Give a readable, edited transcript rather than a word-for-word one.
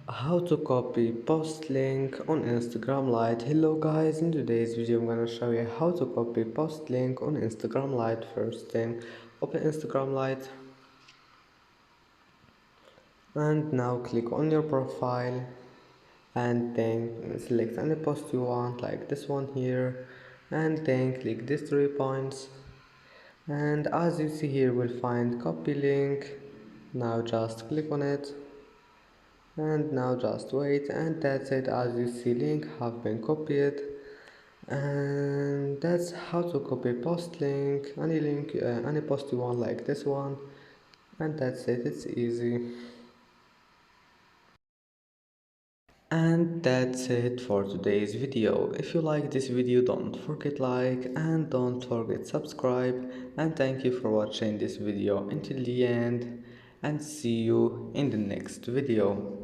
How to copy post link on Instagram Lite. Hello guys, in today's video I'm gonna show you how to copy post link on Instagram Lite. First thing, open Instagram Lite and now click on your profile and then select any post you want like this one here, and then click these 3 points, and as you see here we'll find copy link. Now just click on it and now just wait, and that's it. As you see, link have been copied, and that's how to copy post link, any link, any post you want like this one, and that's it. It's easy. And that's it for today's video. If you like this video, don't forget like and don't forget subscribe, and thank you for watching this video until the end, and see you in the next video.